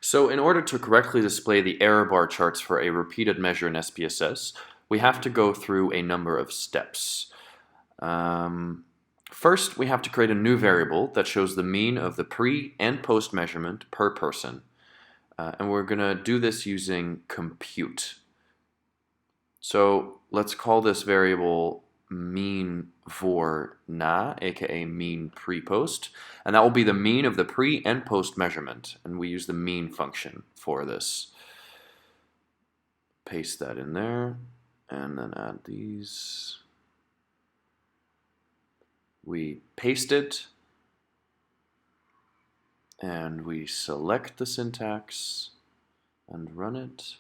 So in order to correctly display the error bar charts for a repeated measure in SPSS, we have to go through a number of steps. First, we have to create a new variable that shows the mean of the pre and post measurement per person. And we're going to do this using compute. So let's call this variable mean vor na, aka mean pre-post, and that will be the mean of the pre and post measurement, and we use the mean function for this. Paste that in there, and then add these. We paste it, and we select the syntax and run it,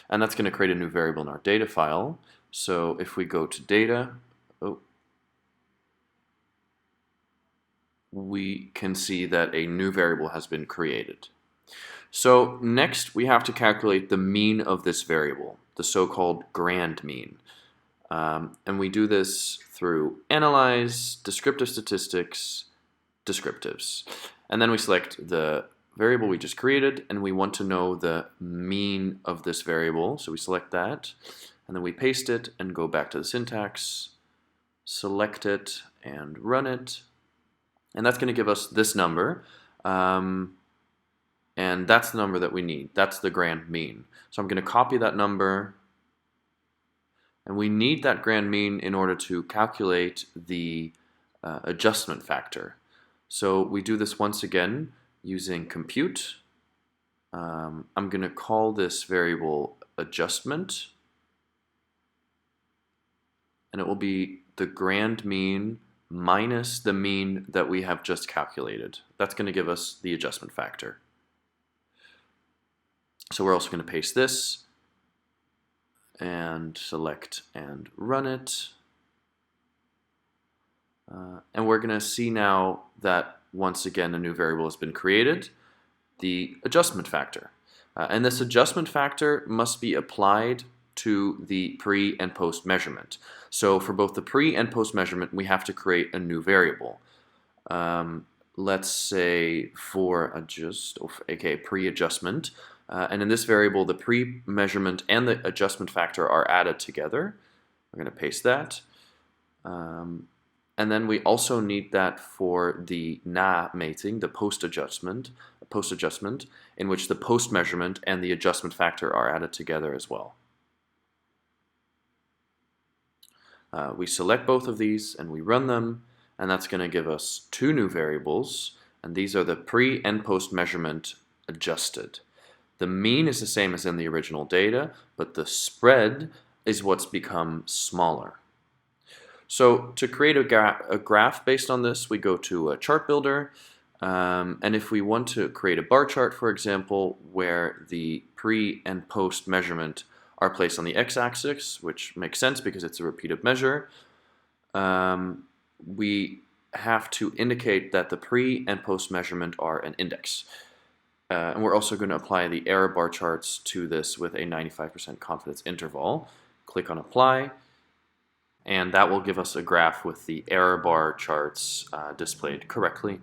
and that's going to create a new variable in our data file. So if we go to data, we can see that a new variable has been created. So next we have to calculate the mean of this variable, the so-called grand mean. And we do this through analyze, descriptive statistics, descriptives. And then we select the variable we just created, and we want to know the mean of this variable. So we select that, and then we paste it and go back to the syntax, select it, and run it. And that's going to give us this number. And that's the number that we need. That's the grand mean. So I'm going to copy that number. And we need that grand mean in order to calculate the adjustment factor. So we do this once again using compute. I'm going to call this variable adjustment. And it will be the grand mean minus the mean that we have just calculated. That's going to give us the adjustment factor. So we're also going to paste this and select and run it. And we're going to see now that once again a new variable has been created, the adjustment factor. And this adjustment factor must be applied to the pre and post measurement. So for both the pre and post measurement, we have to create a new variable. Let's say for adjust, aka pre-adjustment. And in this variable, the pre-measurement and the adjustment factor are added together. We're going to paste that. And then we also need that for the na mating, the post-adjustment, in which the post-measurement and the adjustment factor are added together as well. We select both of these and we run them, and that's going to give us two new variables, and these are the pre and post measurement adjusted. The mean is the same as in the original data, but the spread is what's become smaller. So to create a graph based on this, we go to a chart builder, and if we want to create a bar chart, for example, where the pre and post measurement are placed on the x-axis, which makes sense because it's a repeated measure, we have to indicate that the pre and post measurement are an index. And we're also going to apply the error bar charts to this with a 95% confidence interval. Click on apply, and that will give us a graph with the error bar charts displayed correctly.